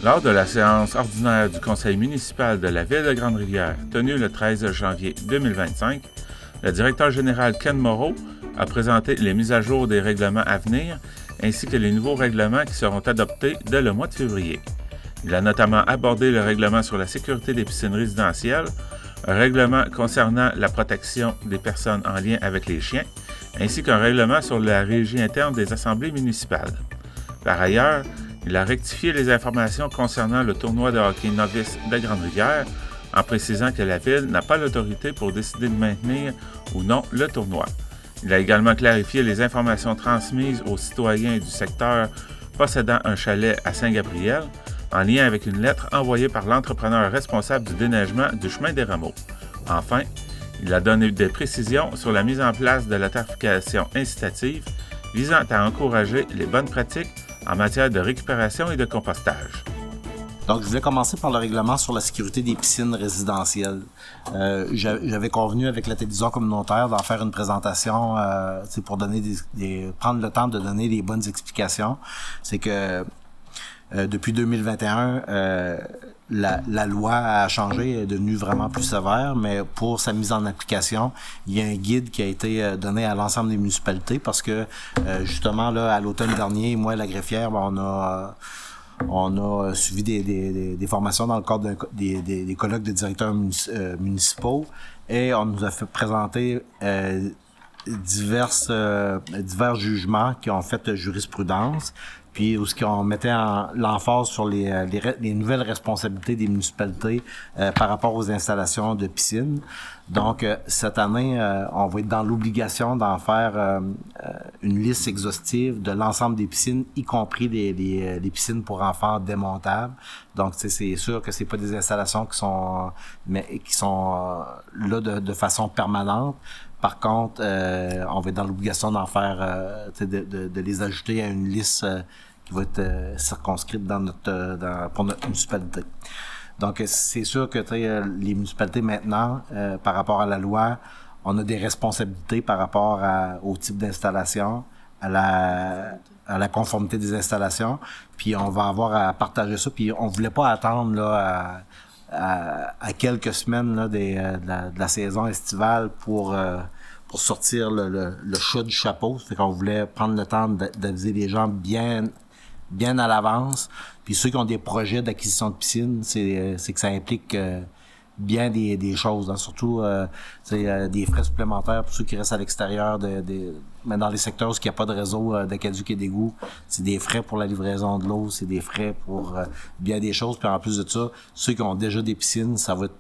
Lors de la séance ordinaire du conseil municipal de la Ville de Grande-Rivière, tenue le 13 janvier 2025, le directeur général Ken Moreau a présenté les mises à jour des règlements à venir ainsi que les nouveaux règlements qui seront adoptés dès le mois de février. Il a notamment abordé le règlement sur la sécurité des piscines résidentielles, un règlement concernant la protection des personnes en lien avec les chiens, ainsi qu'un règlement sur la régie interne des assemblées municipales. Par ailleurs, il a rectifié les informations concernant le tournoi de hockey novice de Grande-Rivière en précisant que la Ville n'a pas l'autorité pour décider de maintenir ou non le tournoi. Il a également clarifié les informations transmises aux citoyens du secteur possédant un chalet à Saint-Gabriel en lien avec une lettre envoyée par l'entrepreneur responsable du déneigement du chemin des Rameaux. Enfin, il a donné des précisions sur la mise en place de la tarification incitative visant à encourager les bonnes pratiques en matière de récupération et de compostage. Donc, je voulais commencer par le règlement sur la sécurité des piscines résidentielles. J'avais convenu avec la télévision communautaire d'en faire une présentation pour donner prendre le temps de donner les bonnes explications. C'est que depuis 2021, la loi a changé, est devenue vraiment plus sévère, mais pour sa mise en application, il y a un guide qui a été donné à l'ensemble des municipalités parce que justement là, à l'automne dernier, moi, la greffière, on a suivi des formations dans le cadre des colloques de directeurs municipaux et on nous a fait présenter divers jugements qui ont fait jurisprudence, puis où on mettait l'emphase sur les nouvelles responsabilités des municipalités par rapport aux installations de piscines. Donc, cette année, on va être dans l'obligation d'en faire une liste exhaustive de l'ensemble des piscines, y compris les piscines pour enfants démontables. Donc, c'est sûr que c'est pas des installations qui sont là de façon permanente. Par contre, on va être dans l'obligation d'en faire, de les ajouter à une liste qui va être circonscrite pour notre municipalité. Donc, c'est sûr que les municipalités maintenant, par rapport à la loi, on a des responsabilités par rapport au type d'installation, à la conformité des installations, puis on va avoir à partager ça. Puis on voulait pas attendre là à quelques semaines là, de la saison estivale pour sortir le chat du chapeau. Fait qu'on voulait prendre le temps d'aviser les gens bien à l'avance. Puis ceux qui ont des projets d'acquisition de piscine, c'est que ça implique bien des choses, hein. Surtout des frais supplémentaires pour ceux qui restent à l'extérieur mais dans les secteurs où il n'y a pas de réseau d'aqueduc et d'égout, c'est des frais pour la livraison de l'eau, c'est des frais pour bien des choses. Puis en plus de ça, ceux qui ont déjà des piscines, ça va être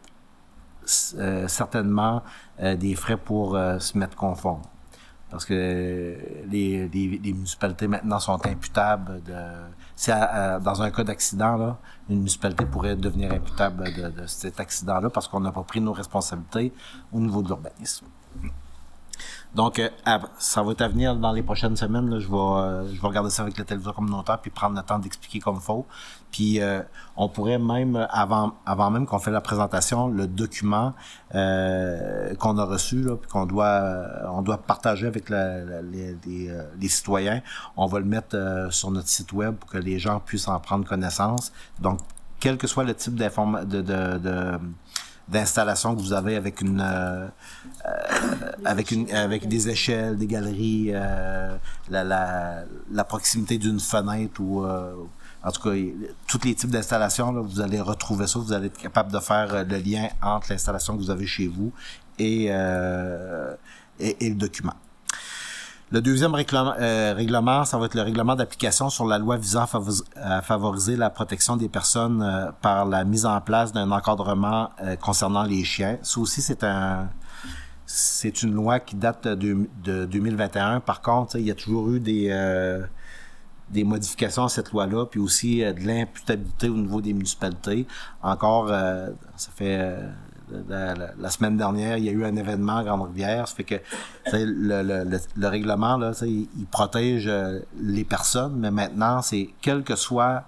certainement des frais pour se mettre conforme. Parce que les municipalités maintenant sont imputables dans un cas d'accident, là, une municipalité pourrait devenir imputable de cet accident-là parce qu'on n'a pas pris nos responsabilités au niveau de l'urbanisme. Donc, ça va être à venir dans les prochaines semaines. Là, je vais regarder ça avec la télévision communautaire puis prendre le temps d'expliquer comme il faut. Puis, on pourrait même, avant même qu'on fait la présentation, le document qu'on a reçu, là, puis on doit partager avec les citoyens. On va le mettre sur notre site web pour que les gens puissent en prendre connaissance. Donc, quel que soit le type d'installation que vous avez avec avec des échelles, des galeries, la proximité d'une fenêtre ou en tout cas tous les types d'installations, là, vous allez retrouver ça, vous allez être capable de faire le lien entre l'installation que vous avez chez vous et le document. Le deuxième règlement, ça va être le règlement d'application sur la loi visant à favoriser la protection des personnes par la mise en place d'un encadrement concernant les chiens. Ça aussi, c'est une loi qui date de 2021. Par contre, il y a toujours eu des modifications à cette loi-là, puis aussi de l'imputabilité au niveau des municipalités. Encore, ça fait... La semaine dernière, il y a eu un événement à Grande-Rivière. Ça fait que le règlement, là, il protège les personnes, mais maintenant, c'est quelle que soit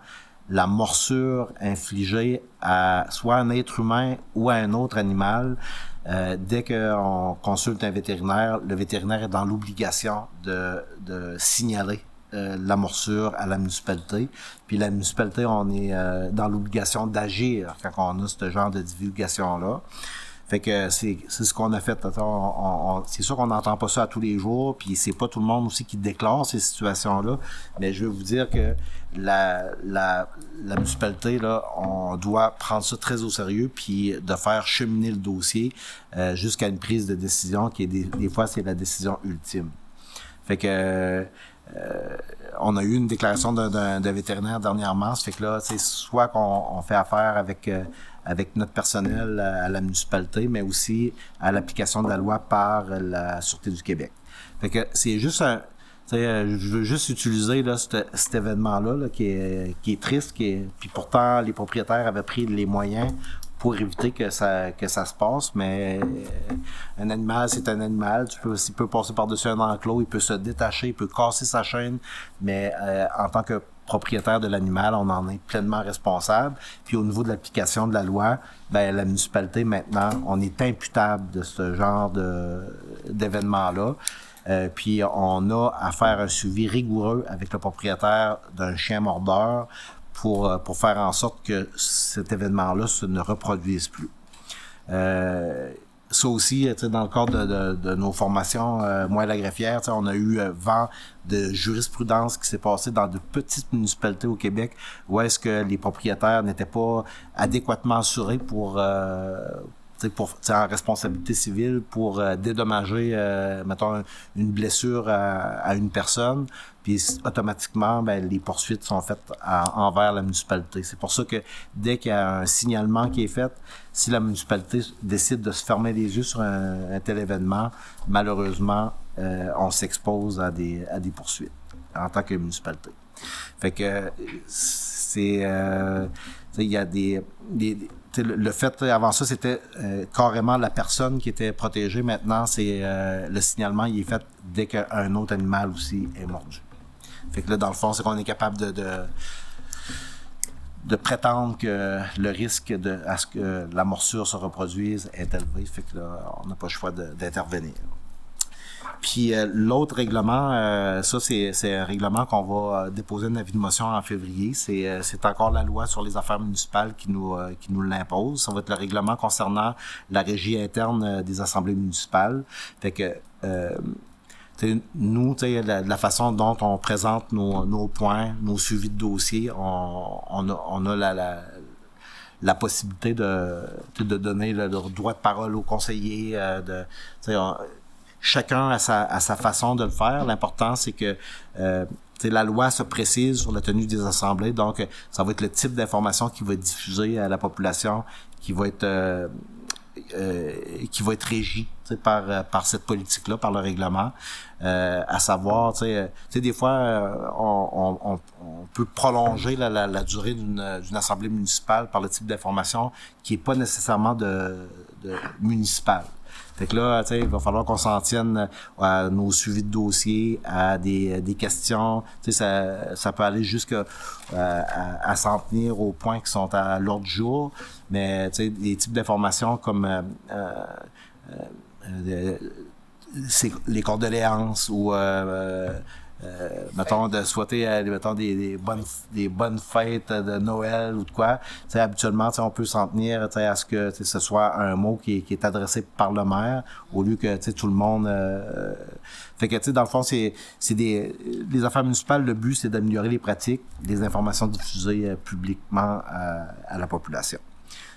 la morsure infligée à soit un être humain ou à un autre animal, dès qu'on consulte un vétérinaire, le vétérinaire est dans l'obligation de signaler l'amorçure à la municipalité. Puis la municipalité, on est dans l'obligation d'agir quand on a ce genre de divulgation-là. Fait que c'est ce qu'on a fait. C'est sûr qu'on n'entend pas ça à tous les jours, puis c'est pas tout le monde aussi qui déclare ces situations-là. Mais je veux vous dire que la municipalité, là, on doit prendre ça très au sérieux, puis de faire cheminer le dossier jusqu'à une prise de décision qui est des fois c'est la décision ultime. Fait que on a eu une déclaration d'un vétérinaire dernièrement, ça fait que là, c'est soit qu'on fait affaire avec notre personnel à la municipalité, mais aussi à l'application de la loi par la Sûreté du Québec. Fait que c'est juste je veux juste utiliser là, cet événement-là là, qui est triste, puis pourtant les propriétaires avaient pris les moyens pour éviter que ça se passe, mais un animal, c'est un animal. Il peut passer par-dessus un enclos, il peut se détacher, il peut casser sa chaîne, mais en tant que propriétaire de l'animal, on en est pleinement responsable. Puis au niveau de l'application de la loi, ben la municipalité, maintenant, on est imputable de ce genre d'événement-là. Puis on a à faire un suivi rigoureux avec le propriétaire d'un chien mordeur pour faire en sorte que cet événement-là ne reproduise plus. Ça aussi, dans le cadre de nos formations, moi et la greffière, on a eu vent de jurisprudence qui s'est passée dans de petites municipalités au Québec où est-ce que les propriétaires n'étaient pas adéquatement assurés pour en responsabilité civile pour dédommager, mettons, une blessure à une personne, puis automatiquement, ben, les poursuites sont faites envers la municipalité. C'est pour ça que dès qu'il y a un signalement qui est fait, si la municipalité décide de se fermer les yeux sur un tel événement, malheureusement, on s'expose à des poursuites en tant que municipalité. Fait que c'est... il y a le fait, avant ça, c'était carrément la personne qui était protégée. Maintenant, c'est le signalement, il est fait dès qu'un autre animal aussi est mordu. Fait que là, dans le fond, c'est qu'on est capable de prétendre que le risque à ce que la morsure se reproduise est élevé. Fait que là, on n'a pas le choix d'intervenir. Puis l'autre règlement, ça c'est un règlement qu'on va déposer une avis de motion en février. C'est encore la loi sur les affaires municipales qui nous l'impose. Ça va être le règlement concernant la régie interne des assemblées municipales. Fait que nous, la façon dont on présente nos points, nos suivis de dossiers, on a la possibilité de donner le droit de parole aux conseillers, chacun a sa façon de le faire. L'important, c'est que la loi se précise sur la tenue des assemblées. Donc, ça va être le type d'information qui va être diffusée à la population, qui va être régie par cette politique-là, par le règlement. À savoir, des fois, on peut prolonger la durée d'une assemblée municipale par le type d'information qui est pas nécessairement de municipale. Fait que là, il va falloir qu'on s'en tienne à nos suivis de dossiers, à des questions. Ça peut aller jusqu'à à s'en tenir aux points qui sont à l'ordre du jour. Mais des types d'informations comme c'est les condoléances ou mettons de souhaiter des bonnes fêtes de Noël ou de quoi. Habituellement, on peut s'en tenir à ce que ce soit un mot qui est adressé par le maire au lieu que tout le monde fait que dans le fond c'est les affaires municipales, le but c'est d'améliorer les pratiques, les informations diffusées publiquement à la population.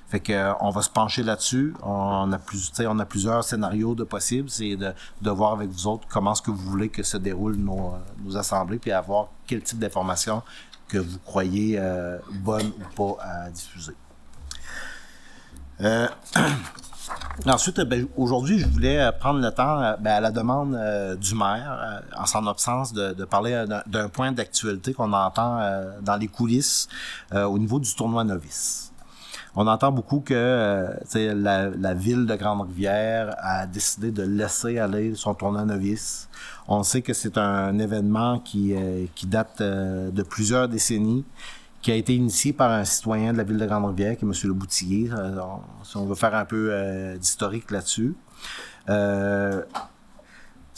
Fait que on va se pencher là-dessus. On a plusieurs scénarios de possibles. C'est de voir avec vous autres comment est-ce que vous voulez que se déroulent nos assemblées, puis avoir quel type d'informations que vous croyez bonnes ou pas à diffuser. Ensuite, aujourd'hui, je voulais prendre le temps, à la demande du maire, en son absence, de parler d'un point d'actualité qu'on entend dans les coulisses au niveau du tournoi novice. On entend beaucoup que la ville de Grande-Rivière a décidé de laisser aller son tournoi novice. On sait que c'est un événement qui date de plusieurs décennies, qui a été initié par un citoyen de la ville de Grande-Rivière, qui est M. Le Boutillier, si on veut faire un peu d'historique là-dessus.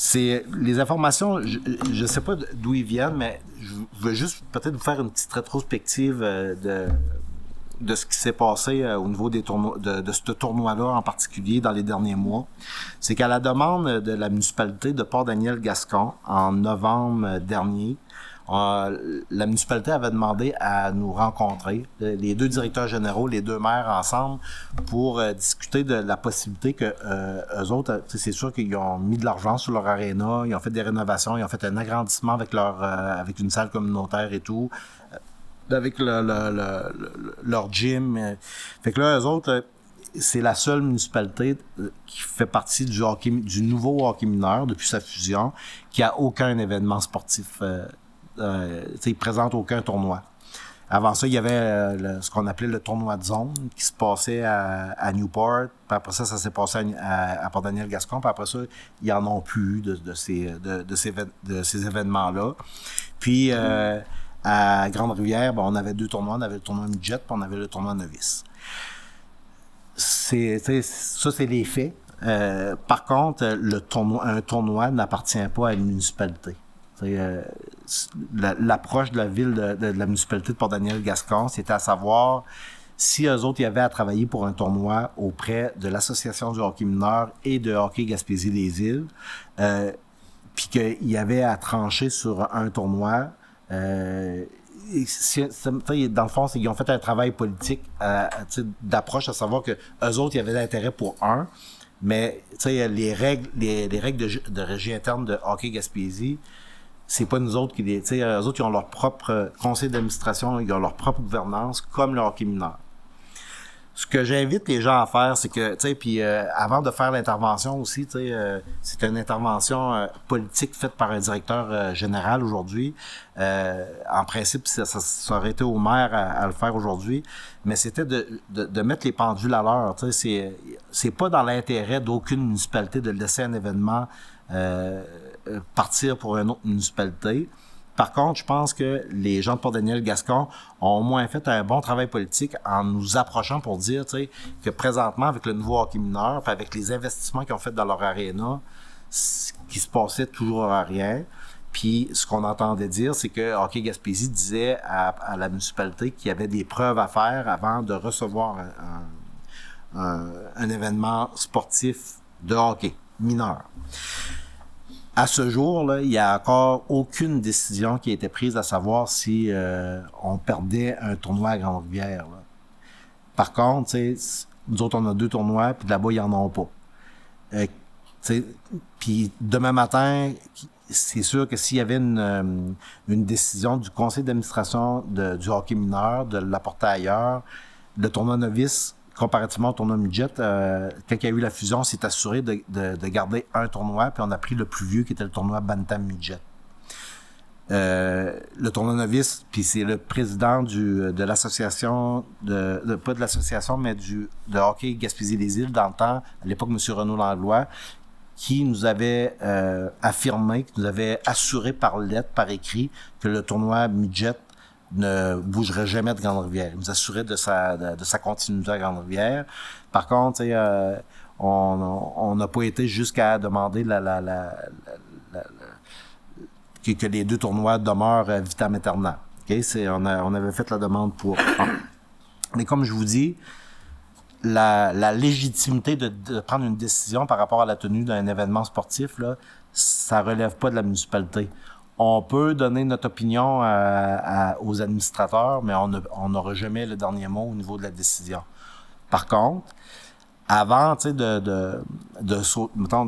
C'est les informations, je sais pas d'où ils viennent, mais je veux juste peut-être vous faire une petite rétrospective de ce qui s'est passé au niveau des tournois, de ce tournoi-là en particulier dans les derniers mois. C'est qu'à la demande de la municipalité de Port-Daniel-Gascon, en novembre dernier, la municipalité avait demandé à nous rencontrer, les deux directeurs généraux, les deux maires ensemble, pour discuter de la possibilité que eux autres, c'est sûr qu'ils ont mis de l'argent sur leur aréna, ils ont fait des rénovations, ils ont fait un agrandissement avec avec une salle communautaire et tout, avec leur gym. Fait que là, eux autres, c'est la seule municipalité qui fait partie du nouveau hockey mineur depuis sa fusion, qui a aucun événement sportif. Ils présentent aucun tournoi. Avant ça, il y avait ce qu'on appelait le tournoi de zone qui se passait à Newport. Puis après ça s'est passé à Port-Daniel-Gascon. Puis après ça, ils en ont plus de ces événements-là. Puis à Grande-Rivière, on avait deux tournois. On avait le tournoi midget, puis on avait le tournoi novice. Ça, c'est les faits. Par contre, un tournoi n'appartient pas à une municipalité. L'approche de la ville de la municipalité de Port-Daniel-Gascon, c'était à savoir si eux autres y avaient à travailler pour un tournoi auprès de l'Association du hockey mineur et de hockey Gaspésie-les-Îles, puis qu'il y avait à trancher sur un tournoi. Dans le fond, ils ont fait un travail politique d'approche, à savoir que eux autres, il y avait l'intérêt pour un, mais les règles de régie interne de hockey Gaspésie, c'est pas nous autres eux autres, ils ont leur propre conseil d'administration, ils ont leur propre gouvernance, comme le hockey mineur. Ce que j'invite les gens à faire, c'est que, puis avant de faire l'intervention aussi, c'est une intervention politique faite par un directeur général aujourd'hui. En principe, ça aurait été au maire à le faire aujourd'hui, mais c'était de mettre les pendules à l'heure. C'est pas dans l'intérêt d'aucune municipalité de laisser un événement partir pour une autre municipalité. Par contre, je pense que les gens de Port-Daniel-Gascon ont au moins fait un bon travail politique en nous approchant pour dire que présentement, avec le nouveau hockey mineur, puis avec les investissements qu'ils ont fait dans leur aréna, qui se passait toujours à rien. Puis ce qu'on entendait dire, c'est que Hockey Gaspésie disait à la municipalité qu'il y avait des preuves à faire avant de recevoir un événement sportif de hockey mineur. À ce jour, là, il n'y a encore aucune décision qui a été prise à savoir si on perdait un tournoi à Grande-Rivière. Là. Par contre, nous autres, on a 2 tournois, puis là-bas, ils n'en ont pas. Puis demain matin, c'est sûr que s'il y avait une décision du conseil d'administration du hockey mineur de l'apporter ailleurs, le tournoi novice, comparativement au tournoi midget, quand il y a eu la fusion, on s'est assuré de garder un tournoi, puis on a pris le plus vieux qui était le tournoi Bantam midget. Le tournoi novice, puis c'est le président de l'association, pas de l'association, mais de hockey Gaspésie-les-Îles, dans le temps, à l'époque, M. Renaud Langlois, qui nous avait affirmé, qui nous avait assuré par lettre, par écrit, que le tournoi midget ne bougerait jamais de Grande-Rivière. Il nous assurait de sa continuité à Grande-Rivière. Par contre, on n'a pas été jusqu'à demander que les 2 tournois demeurent vitam aeternam. Okay? On avait fait la demande pour... Mais comme je vous dis, la légitimité de prendre une décision par rapport à la tenue d'un événement sportif, là, ça relève pas de la municipalité. On peut donner notre opinion aux administrateurs, mais on n'aura jamais le dernier mot au niveau de la décision. Par contre, avant de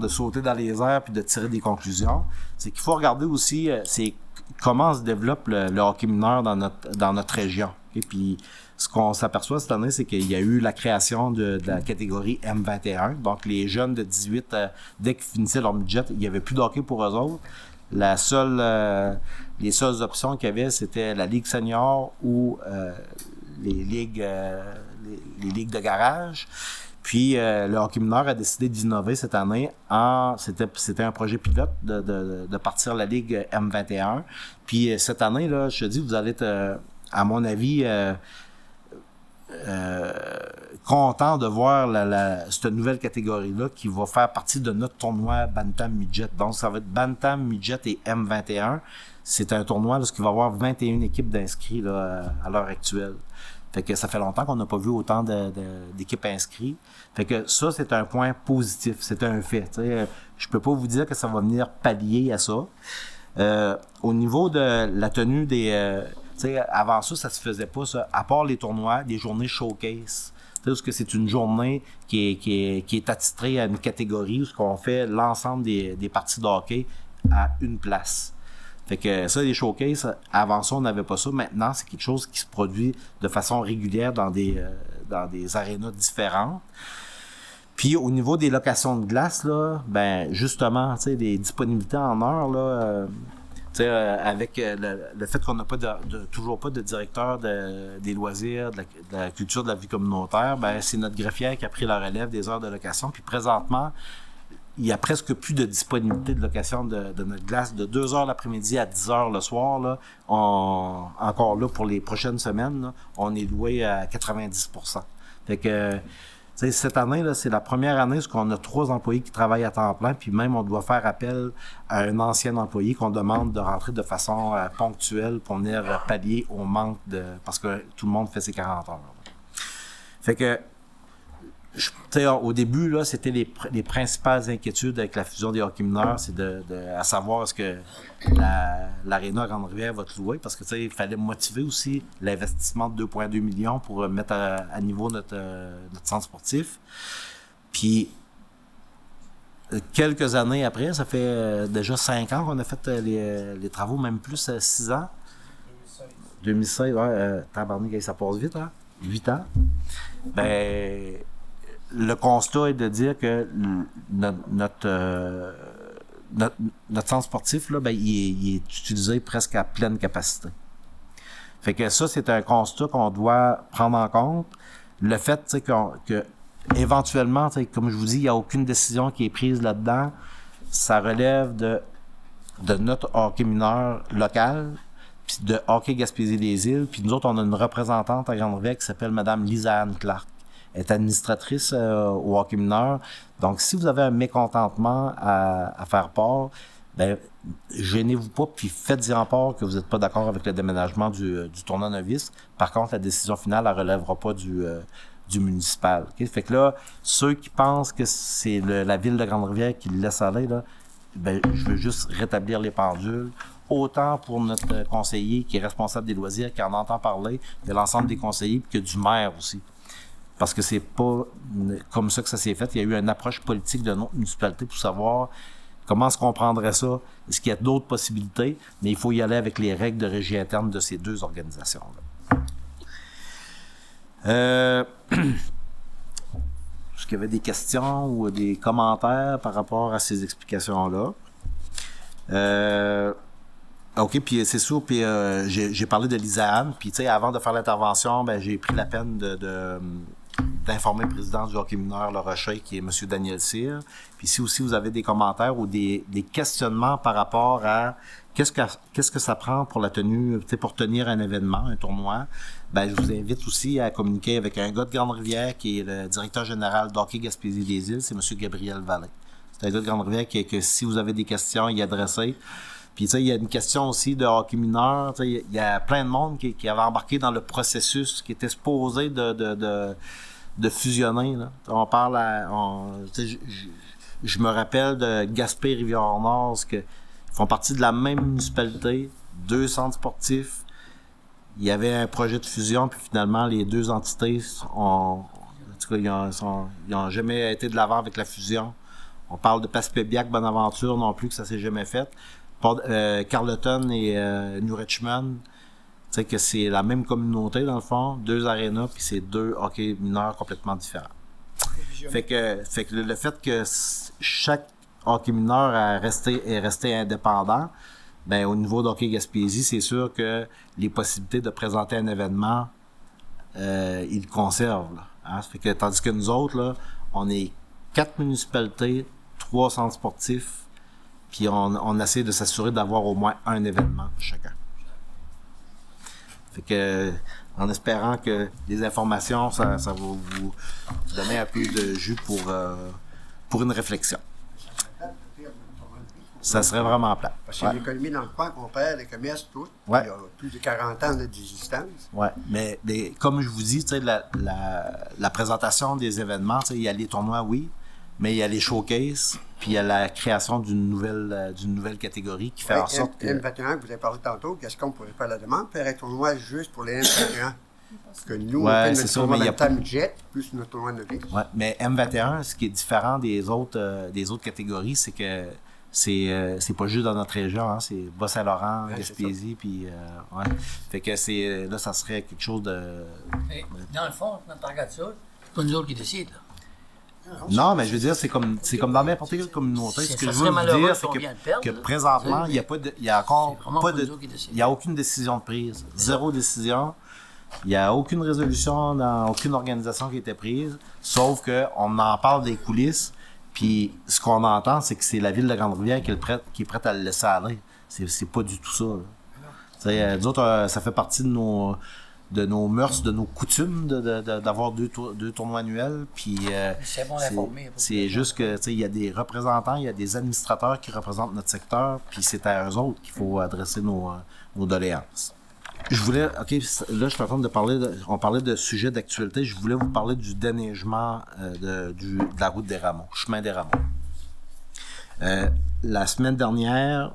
sauter dans les airs puis de tirer des conclusions, c'est qu'il faut regarder aussi c'est comment se développe le hockey mineur dans notre région. Et puis ce qu'on s'aperçoit cette année, c'est qu'il y a eu la création de la catégorie M21. Donc les jeunes de 18, dès qu'ils finissaient leur budget, il n'y avait plus de hockey pour eux autres. Les seules options qu'il y avait, c'était la Ligue senior ou les ligues de garage. Puis le hockey mineur a décidé d'innover cette année c'était un projet pilote de partir la Ligue M21. Puis cette année, là, je te dis, vous allez être, à mon avis, content de voir cette nouvelle catégorie-là qui va faire partie de notre tournoi Bantam Midget. Donc, ça va être Bantam Midget et M21. C'est un tournoi là, qui va avoir 21 équipes d'inscrits là, à l'heure actuelle. Fait que ça fait longtemps qu'on n'a pas vu autant d'équipes inscrites. Fait que ça, c'est un point positif. C'est un fait. T'sais. Je peux pas vous dire que ça va venir pallier à ça. Au niveau de la tenue des... avant ça se faisait pas, ça. À part les tournois, les journées showcase. Parce que c'est une journée qui est attitrée à une catégorie où on fait l'ensemble des parties de hockey à une place. Fait que ça, les showcases, avant ça, on n'avait pas ça. Maintenant, c'est quelque chose qui se produit de façon régulière dans des arénas différentes. Puis au niveau des locations de glace, là, ben justement, tu sais, les disponibilités en heure, là, avec le fait qu'on n'a pas toujours pas de directeur des loisirs, de la culture de la vie communautaire, ben c'est notre greffière qui a pris la relève des heures de location. Puis présentement, il y a presque plus de disponibilité de location de notre glace. De 2h l'après-midi à 10h le soir, là, encore là, pour les prochaines semaines, là, on est loué à 90%. Fait que, cette année, là, c'est la première année où on a 3 employés qui travaillent à temps plein, puis même on doit faire appel à un ancien employé qu'on demande de rentrer de façon ponctuelle pour venir pallier au manque parce que tout le monde fait ses 40 heures. Là. Fait que, au début, là, c'était les principales inquiétudes avec la fusion des hockey mineurs, c'est à savoir est-ce que l'aréna Grande-Rivière va te louer, parce que il fallait motiver aussi l'investissement de 2,2 millions pour mettre à niveau notre centre sportif. Puis quelques années après, ça fait déjà 5 ans qu'on a fait les travaux, même plus 6 ans. 2016, ouais, tabarnak, ça passe vite, hein? 8 ans. Ben, le constat est de dire que notre centre sportif, là, ben, il est utilisé presque à pleine capacité. Fait que ça, c'est un constat qu'on doit prendre en compte. Le fait, que éventuellement, comme je vous dis, il n'y a aucune décision qui est prise là-dedans. Ça relève de notre hockey mineur local, puis de Hockey Gaspésie-des-Îles. Puis nous autres, on a une représentante à Grande-Rivière qui s'appelle Mme Lisa-Anne Clark. Elle est administratrice au hockey mineur. Donc, si vous avez un mécontentement à faire part, ben gênez-vous pas, puis faites-y en part que vous n'êtes pas d'accord avec le déménagement du tournoi novice. Par contre, la décision finale, elle relèvera pas du municipal. Okay? Fait que là, ceux qui pensent que c'est la ville de Grande-Rivière qui le laisse aller, là, ben, je veux juste rétablir les pendules. Autant pour notre conseiller qui est responsable des loisirs, qui en entend parler, de l'ensemble des conseillers, puis que du maire aussi. Parce que c'est pas comme ça que ça s'est fait. Il y a eu une approche politique de notre municipalité pour savoir comment est-ce qu'on prendrait ça. Est-ce qu'il y a d'autres possibilités? Mais il faut y aller avec les règles de régie interne de ces deux organisations-là. Est-ce qu'il y avait des questions ou des commentaires par rapport à ces explications-là? OK, puis c'est sûr, puis j'ai parlé de Lisa-Anne, puis tu sais, avant de faire l'intervention, ben j'ai pris la peine d'informer le président du hockey mineur Le Rocher, qui est M. Daniel Cyr. Puis si aussi vous avez des commentaires ou des questionnements par rapport à qu'est-ce que ça prend pour la tenue, tu sais, pour tenir un événement, un tournoi, ben je vous invite aussi à communiquer avec un gars de Grande-Rivière qui est le directeur général d'Hockey Gaspésie-des-Îles, c'est M. Gabriel Vallée. C'est un gars de Grande-Rivière que si vous avez des questions, il est adressé. Puis, tu sais, il y a une question aussi de hockey mineur. Tu sais, il y a plein de monde qui avait embarqué dans le processus, qui était supposé de fusionner, là. On parle tu sais, je me rappelle de Gaspé-Rivière-Nord, ils font partie de la même municipalité, 2 centres sportifs. Il y avait un projet de fusion, puis finalement, les 2 entités en tout cas, ils ont jamais été de l'avant avec la fusion. On parle de Passepébiac, Bonaventure non plus, que ça s'est jamais fait. Carleton et New Richmond, tu sais que c'est la même communauté dans le fond, 2 arénas puis c'est 2 hockey mineurs complètement différents. Fait que le fait que chaque hockey mineur est resté indépendant, ben au niveau d'Hockey Gaspésie, c'est sûr que les possibilités de présenter un événement, ils le conservent. Là, hein? Fait que tandis que nous autres là, on est 4 municipalités, 3 centres sportifs. Puis on essaie de s'assurer d'avoir au moins un événement chacun. Fait que en espérant que les informations, ça va vous donner un peu de jus pour une réflexion. Ça serait vraiment plat. Parce que l'économie dans le coin, on perd les commerces, tout. Ouais. Il y a plus de 40 ans d'existence. Oui, mais comme je vous dis, la présentation des événements, il y a les tournois, oui, mais il y a les showcases, puis il y a la création d'une nouvelle catégorie qui fait en sorte que... M21, que vous avez parlé tantôt, qu'est-ce qu'on pourrait faire la demande? Faire un tournoi juste pour les M21. Parce que nous, Ouais, on fait c'est notre ça, tournoi mais il y a Bantam Jet, plus notre tournoi novice. Ouais, mais M21, ce qui est différent des autres catégories, c'est que c'est pas juste dans notre région, hein, c'est Bas-Saint-Laurent, Gaspésie, puis ouais. Fait que là, ça serait quelque chose de... Mais dans le fond, quand on regarde ça, c'est pas nous autres qui décident, là. Non, mais je veux dire, c'est comme dans n'importe quelle communauté. Ce que je veux vous dire, c'est que présentement, il y a encore pas de... Il n'y a aucune décision de prise. Zéro décision. Il n'y a aucune résolution dans aucune organisation qui a été prise, sauf qu'on en parle des coulisses, puis ce qu'on entend, c'est que c'est la ville de Grande-Rivière qui est prête à le laisser aller. C'est pas du tout ça. Nous autres, ça fait partie de nos mœurs, de nos coutumes d'avoir deux tournois annuels. Puis c'est bon d'informer. C'est juste que il y a des représentants, il y a des administrateurs qui représentent notre secteur, puis c'est à eux autres qu'il faut adresser nos doléances. Je voulais, là, je suis en train de parler, on parlait de sujets d'actualité, je voulais vous parler du déneigement de la route des Rameaux, chemin des Rameaux. La semaine dernière,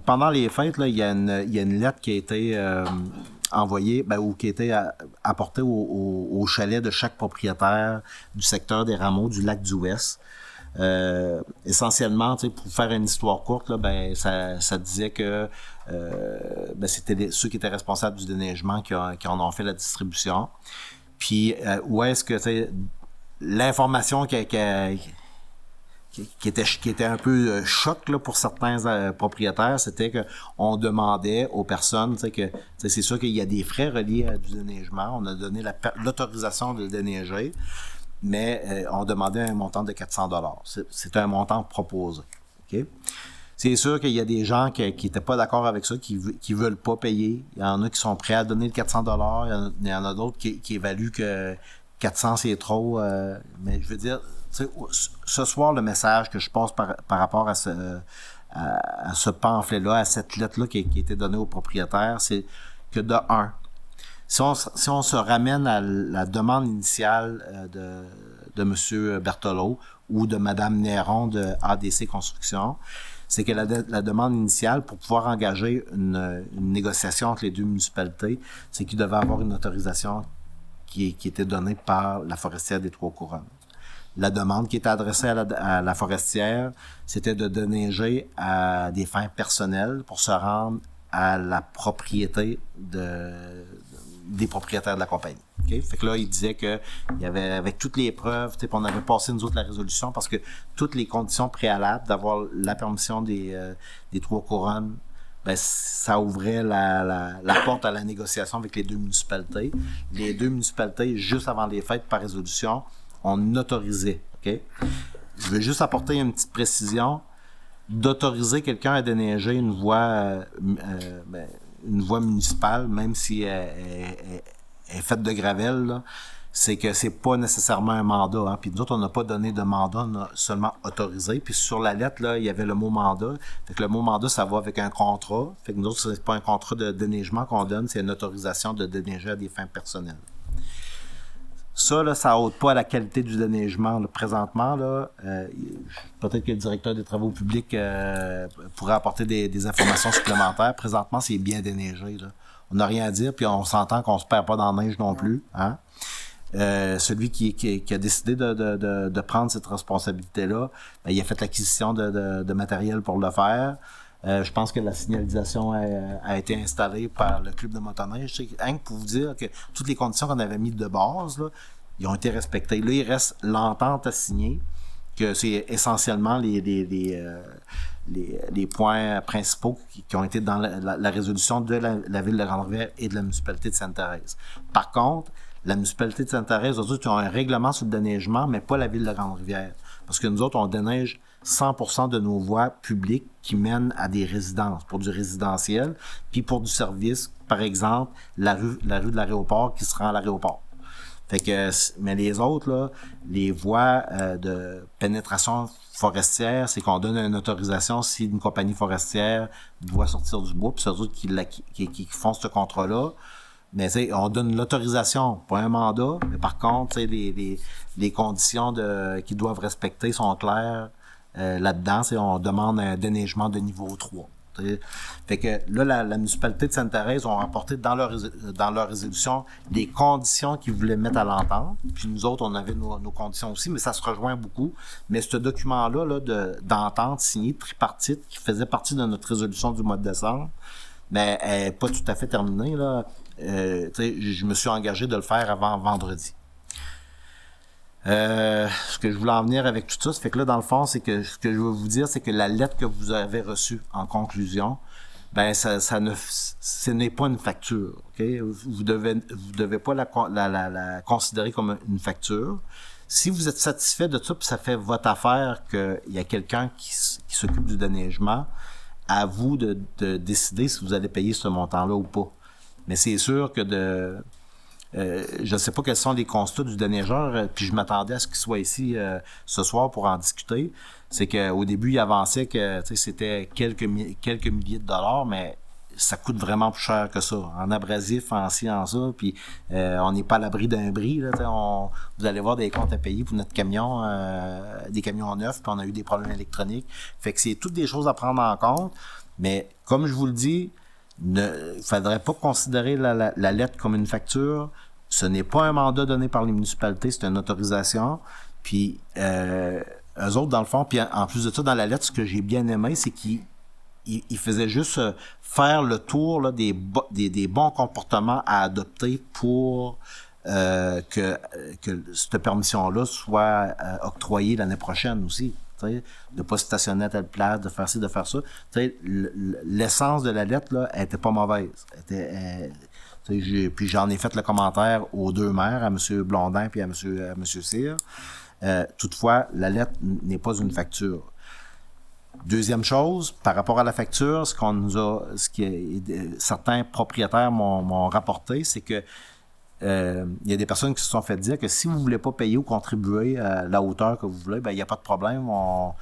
pendant les fêtes, là, il y a une lettre qui a été envoyée, ou qui a été apportée au chalet de chaque propriétaire du secteur des Rameaux, du lac d'Ouest. Essentiellement, pour faire une histoire courte, là, ça disait que c'était ceux qui étaient responsables du déneigement qui en ont fait la distribution. Puis où est-ce que l'information qui était un peu choc là, pour certains propriétaires, c'était que on demandait aux personnes, que c'est sûr qu'il y a des frais reliés à du déneigement. On a donné l'autorisation de le déneiger, mais on demandait un montant de 400 $. C'est un montant proposé. Okay? C'est sûr qu'il y a des gens qui n'étaient pas d'accord avec ça, qui veulent pas payer. Il y en a qui sont prêts à donner le 400 $. Il y en a d'autres qui évaluent que 400 c'est trop. Mais je veux dire, ce soir, le message que je passe par rapport à ce pamphlet-là, à cette lettre-là qui a été donnée aux propriétaires, c'est que de un, si on se ramène à la demande initiale de M. Berthelot ou de Mme Néron de ADC Construction, c'est que la demande initiale, pour pouvoir engager une négociation entre les deux municipalités, c'est qu'il devait avoir une autorisation qui était donnée par la forestière des Trois-Couronnes. La demande qui était adressée à la forestière, c'était de déneiger à des fins personnelles pour se rendre à la propriété des propriétaires de la compagnie. Okay? Fait que là, il disait que il y avait, avec toutes les preuves, on avait passé nous autres la résolution parce que toutes les conditions préalables d'avoir la permission des Trois-Couronnes, ça ouvrait la porte à la négociation avec les deux municipalités. Les deux municipalités, juste avant les fêtes, par résolution, on autorisait. Okay? Je veux juste apporter une petite précision. D'autoriser quelqu'un à déneiger une voie municipale, même si elle est faite de gravelle, là, c'est que c'est pas nécessairement un mandat. Hein. Puis nous autres, on n'a pas donné de mandat, on a seulement autorisé. Puis sur la lettre, là, il y avait le mot mandat. Fait que le mot mandat, ça va avec un contrat. Fait que nous autres, c'est pas un contrat de déneigement qu'on donne, c'est une autorisation de déneiger à des fins personnelles. Ça, là, ça ôte pas à la qualité du déneigement. Là. Présentement, là, peut-être que le directeur des travaux publics pourrait apporter des informations supplémentaires. Présentement, c'est bien déneigé. Là. On n'a rien à dire, puis on s'entend qu'on se perd pas dans la neige non plus. Hein? Celui qui a décidé de prendre cette responsabilité-là, il a fait l'acquisition de matériel pour le faire. Je pense que la signalisation a été installée par le club de motoneige. Rien que pour vous dire que toutes les conditions qu'on avait mises de base, là, ils ont été respectées. Là, il reste l'entente à signer, que c'est essentiellement les points principaux qui ont été dans la résolution de la ville de Grande-Rivière et de la municipalité de Sainte-Thérèse. Par contre, la municipalité de Sainte-Thérèse, eux autres, ils ont un règlement sur le déneigement, mais pas la ville de Grande-Rivière. Parce que nous autres, on déneige 100% de nos voies publiques qui mènent à des résidences, pour du résidentiel, puis pour du service, par exemple, la rue de l'aéroport qui se rend à l'aéroport. Fait que, mais les autres, là, les voies de pénétration forestière, c'est qu'on donne une autorisation si une compagnie forestière doit sortir du bois, puis c'est eux autres qui font ce contrat-là. Mais on donne l'autorisation, pas un mandat, mais par contre, les conditions qu'ils doivent respecter sont claires là-dedans. On demande un déneigement de niveau 3. T'sais. Fait que là, la municipalité de Sainte-Thérèse ont apporté dans leur résolution les conditions qu'ils voulaient mettre à l'entente. Puis nous autres, on avait nos conditions aussi, mais ça se rejoint beaucoup. Mais ce document-là d'entente signé tripartite qui faisait partie de notre résolution du mois de décembre, mais elle n'est pas tout à fait terminée, là. Je me suis engagé de le faire avant vendredi. Ce que je voulais en venir avec tout ça, ça fait que là, dans le fond, c'est que ce que je veux vous dire, c'est que la lettre que vous avez reçue en conclusion, ben ce n'est pas une facture. Okay? Vous devez pas la considérer comme une facture. Si vous êtes satisfait de ça, puis ça fait votre affaire qu'il y a quelqu'un qui s'occupe du déneigement, à vous de décider si vous allez payer ce montant-là ou pas. Mais c'est sûr que je ne sais pas quels sont les constats du déneigeur, puis je m'attendais à ce qu'il soit ici ce soir pour en discuter. C'est qu'au début, il avançait que c'était quelques milliers de dollars, mais ça coûte vraiment plus cher que ça. En abrasif, en ci, en ça, puis on n'est pas à l'abri d'un bris. Là, vous allez voir des comptes à payer pour notre camion, des camions neufs, puis on a eu des problèmes électroniques. Fait que c'est toutes des choses à prendre en compte, mais comme je vous le dis, il ne faudrait pas considérer la lettre comme une facture. Ce n'est pas un mandat donné par les municipalités, c'est une autorisation. Puis eux autres, dans le fond, puis en plus de ça, dans la lettre, ce que j'ai bien aimé, c'est qu'ils faisaient juste faire le tour là, des bons comportements à adopter pour que cette permission-là soit octroyée l'année prochaine aussi. De ne pas stationner à telle place, de faire ci, de faire ça. L'essence de la lettre, là, elle était pas mauvaise. Puis j'en ai fait le commentaire aux deux maires, à M. Blondin et à M. Cyr. Toutefois, la lettre n'est pas une facture. Deuxième chose, par rapport à la facture, certains propriétaires m'ont rapporté, c'est que il y a des personnes qui se sont fait dire que si vous voulez pas payer ou contribuer à la hauteur que vous voulez, ben il n'y a pas de problème, on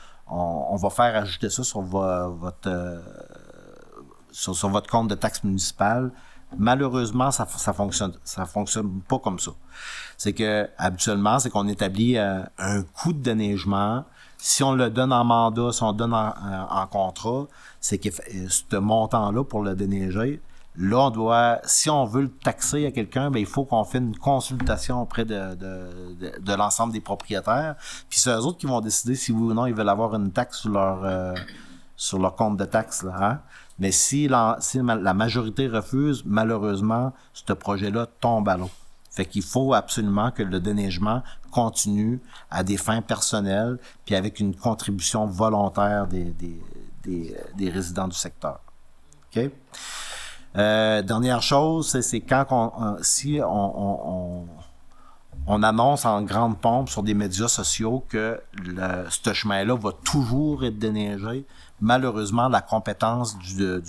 va faire ajouter ça sur votre compte de taxe municipale. Malheureusement, ça fonctionne pas comme ça. C'est que habituellement, c'est qu'on établit un coût de déneigement. Si on le donne en mandat, si on le donne en contrat, c'est que ce montant-là pour le déneiger, là, si on veut le taxer à quelqu'un, ben il faut qu'on fasse une consultation auprès de l'ensemble des propriétaires. Puis c'est eux autres qui vont décider si oui ou non ils veulent avoir une taxe sur leur compte de taxe, là, hein? Mais si la majorité refuse, malheureusement, ce projet-là tombe à l'eau. Fait qu'il faut absolument que le déneigement continue à des fins personnelles, puis avec une contribution volontaire des résidents du secteur. OK? Dernière chose, c'est quand si on annonce en grande pompe sur des médias sociaux que ce chemin-là va toujours être déneigé. Malheureusement, la compétence de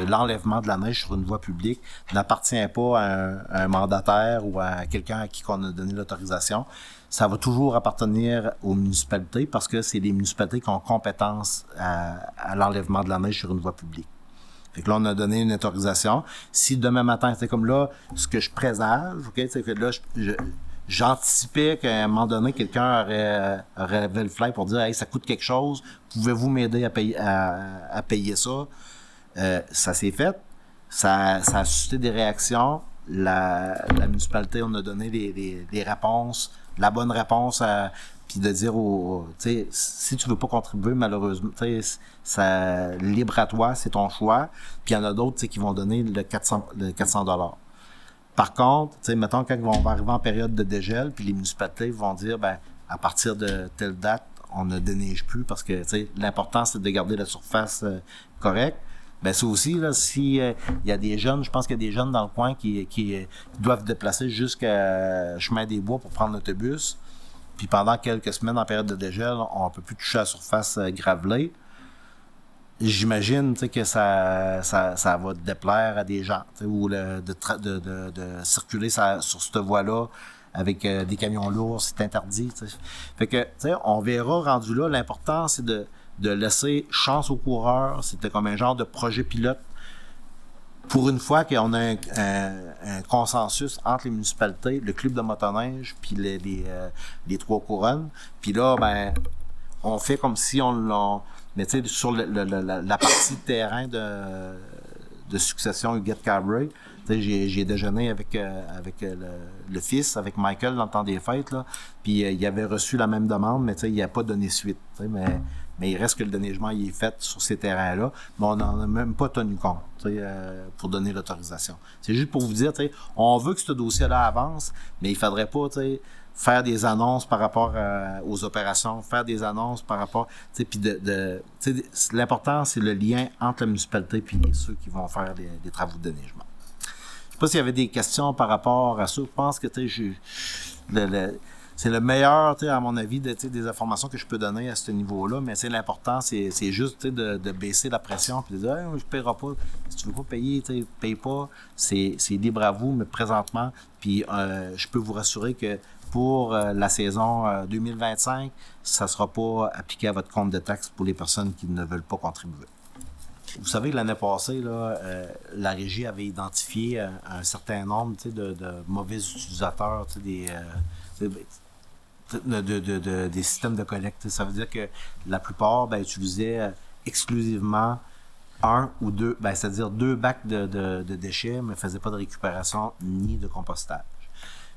l'enlèvement de la neige sur une voie publique n'appartient pas à un mandataire ou à quelqu'un à qui on a donné l'autorisation. Ça va toujours appartenir aux municipalités parce que c'est les municipalités qui ont compétence à l'enlèvement de la neige sur une voie publique. Fait que là, on a donné une autorisation. Si demain matin, c'est comme là, ce que je présage, okay, c'est que là, j'anticipais qu'à un moment donné, quelqu'un aurait levé le flag pour dire « Hey, ça coûte quelque chose, pouvez-vous m'aider à payer ça? » Ça s'est fait. Ça a suscité des réactions. La municipalité, on a donné les réponses, la bonne réponse puis de dire tu sais, si tu veux pas contribuer, malheureusement, tu sais, ça libre à toi, c'est ton choix. Puis il y en a d'autres, tu sais, qui vont donner le 400 $. Par contre, tu sais, mettons, quand on va arriver en période de dégel, puis les municipalités vont dire, ben, à partir de telle date, on ne déneige plus parce que, tu sais, l'important, c'est de garder la surface correcte. Ben, ça aussi, là, si il y a des jeunes, je pense qu'il y a des jeunes dans le coin qui doivent se déplacer jusqu'à Chemin des Bois pour prendre l'autobus, Puis pendant quelques semaines en période de dégel, on ne peut plus toucher à la surface gravelée. J'imagine que ça va déplaire à des gens, ou de circuler sur cette voie-là avec des camions lourds, c'est interdit. T'sais. Fait que, on verra rendu là. L'important, c'est de laisser chance aux coureurs. C'était comme un genre de projet pilote. Pour une fois qu'on a un consensus entre les municipalités, le club de motoneige, puis les Trois Couronnes. Puis là, ben, on fait comme si on l'a... Mais tu sais, sur la partie de terrain de succession Huguette Cabré, tu sais, j'ai déjeuné avec le fils, avec Michael dans le temps des fêtes, là, puis il avait reçu la même demande, mais tu sais, il n'a pas donné suite. Tu sais, mais il reste que le déneigement il est fait sur ces terrains-là, mais on n'en a même pas tenu compte, tu sais, pour donner l'autorisation. C'est juste pour vous dire, tu sais, on veut que ce dossier-là avance, mais il faudrait pas, tu sais, faire des annonces par rapport aux opérations, faire des annonces par rapport, tu sais, puis l'important, c'est le lien entre la municipalité puis ceux qui vont faire les travaux de déneigement. Je sais pas s'il y avait des questions par rapport à ça. Je pense que, tu sais, c'est le meilleur, tu sais, à mon avis, des informations que je peux donner à ce niveau-là, mais c'est l'important, c'est juste, tu sais, de baisser la pression puis de dire, hey, je ne paierai pas. Si tu veux pas payer, tu sais, paye pas. C'est libre à vous, mais présentement, puis je peux vous rassurer que pour la saison 2025, ça ne sera pas appliqué à votre compte de taxes pour les personnes qui ne veulent pas contribuer. Vous savez que l'année passée, là, la régie avait identifié un certain nombre, tu sais, de mauvais utilisateurs, tu sais, des systèmes de collecte. Ça veut dire que la plupart utilisaient exclusivement un ou deux, c'est-à-dire 2 bacs de déchets, mais ne faisaient pas de récupération ni de compostage.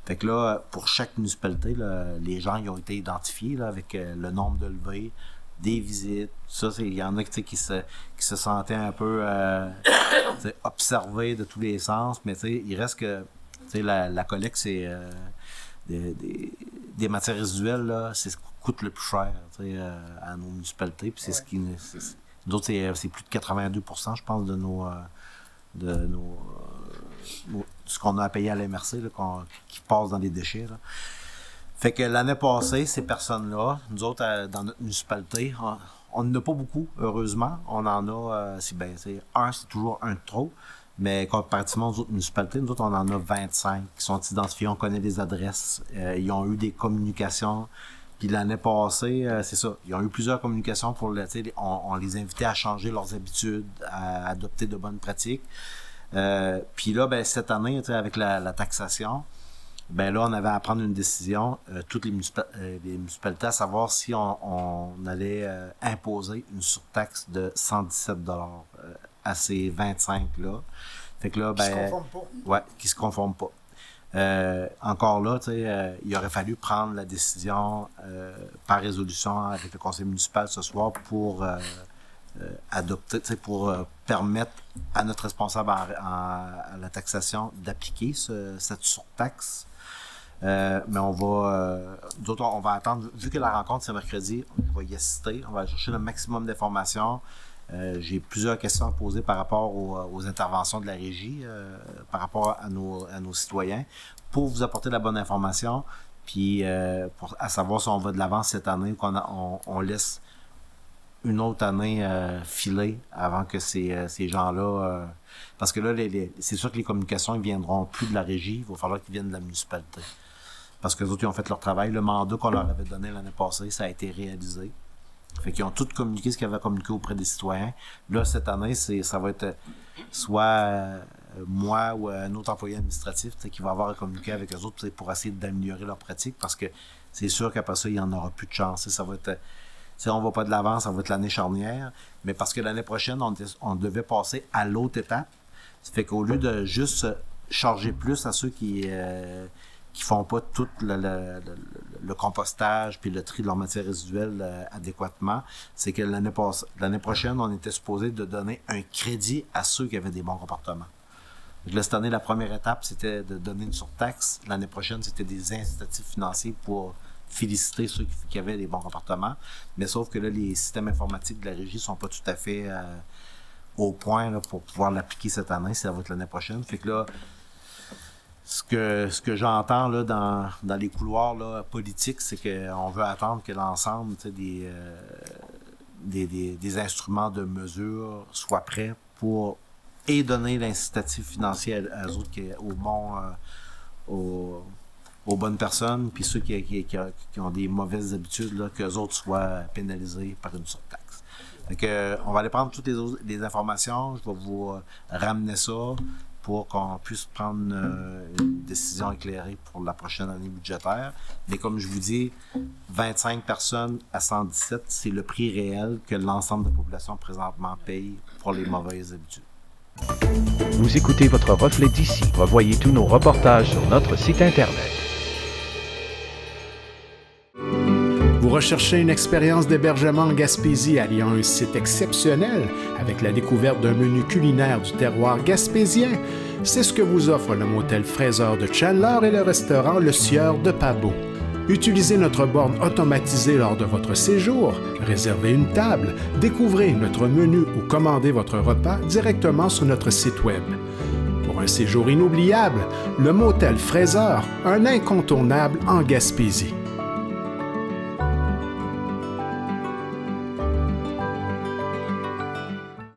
Fait que là, pour chaque municipalité, là, les gens ils ont été identifiés là, avec le nombre de levées, des visites. Ça, il y en a qui se sentaient un peu observés de tous les sens, mais il reste que la collecte, c'est des matières résiduelles, là, c'est ce qui coûte le plus cher à nos municipalités. Puis c'est ce qui. D'autres, c'est plus de 82%, je pense, de ce qu'on a à payer à l'MRC, qui passe dans les déchets. Là. Fait que l'année passée, ces personnes-là, nous autres, dans notre municipalité, on n'en a pas beaucoup, heureusement. On en a, c'est toujours un de trop. Mais comparativement aux autres municipalités, nous autres, on en a 25 qui sont identifiés. On connaît des adresses. Ils ont eu des communications. Puis l'année passée, c'est ça. Ils ont eu plusieurs communications pour on les invitait à changer leurs habitudes, à adopter de bonnes pratiques. Puis là, cette année, avec la taxation, là, on avait à prendre une décision, toutes les municipalités, à savoir si on allait imposer une surtaxe de 117 $ à ces 25-là. Fait que là, Qui se conforment pas. Ouais, qui se conforment pas. Encore là, il aurait fallu prendre la décision par résolution avec le conseil municipal ce soir pour adopter, pour permettre à notre responsable à la taxation d'appliquer cette surtaxe. Mais on va attendre, vu que la rencontre c'est mercredi, on va y assister, on va chercher le maximum d'informations. J'ai plusieurs questions à poser par rapport aux interventions de la régie, par rapport à nos citoyens, pour vous apporter la bonne information, puis à savoir si on va de l'avant cette année ou qu'on laisse une autre année filer avant que ces gens-là... parce que là, c'est sûr que les communications ne viendront plus de la régie, il va falloir qu'ils viennent de la municipalité. Parce que les autres, ils ont fait leur travail. Le mandat qu'on leur avait donné l'année passée, ça a été réalisé. Fait qu'ils ont tout communiqué ce qu'ils avaient communiqué auprès des citoyens. Là, cette année, ça va être soit moi ou un autre employé administratif qui va avoir à communiquer avec eux autres pour essayer d'améliorer leur pratique, parce que c'est sûr qu'après ça, il n'y en aura plus de chance. Ça va être... Si on ne va pas de l'avant, ça va être l'année charnière. Mais parce que l'année prochaine, on devait passer à l'autre étape. Ça fait qu'au lieu de juste charger plus à ceux qui font pas tout le compostage puis le tri de leurs matières résiduelles adéquatement, c'est que l'année prochaine, on était supposé de donner un crédit à ceux qui avaient des bons comportements. Donc là, cette année, la première étape, c'était de donner une surtaxe. L'année prochaine, c'était des incitatifs financiers pour féliciter ceux qui avaient des bons comportements. Mais sauf que là, les systèmes informatiques de la régie sont pas tout à fait au point là, pour pouvoir l'appliquer cette année. Ça va être l'année prochaine. Fait que là, Ce que j'entends là, dans les couloirs là, politiques, c'est qu'on veut attendre que l'ensemble des instruments de mesure soient prêts pour et donner l'incitatif financier à eux autres aux bonnes personnes, puis ceux qui ont des mauvaises habitudes, là, qu'eux autres soient pénalisés par une surtaxe. Donc, on va aller prendre toutes les informations, je vais vous ramener ça pour qu'on puisse prendre une décision éclairée pour la prochaine année budgétaire. Mais comme je vous dis, 25 personnes à 117, c'est le prix réel que l'ensemble de la population présentement paye pour les mauvaises habitudes. Vous écoutez votre reflet d'ici. Revoyez tous nos reportages sur notre site Internet. Vous recherchez une expérience d'hébergement en Gaspésie alliant un site exceptionnel avec la découverte d'un menu culinaire du terroir gaspésien? C'est ce que vous offre le motel Fraiseur de Chandler et le restaurant Le Sieur de Pabot. Utilisez notre borne automatisée lors de votre séjour, réservez une table, découvrez notre menu ou commandez votre repas directement sur notre site web. Pour un séjour inoubliable, le motel Fraiseur, un incontournable en Gaspésie.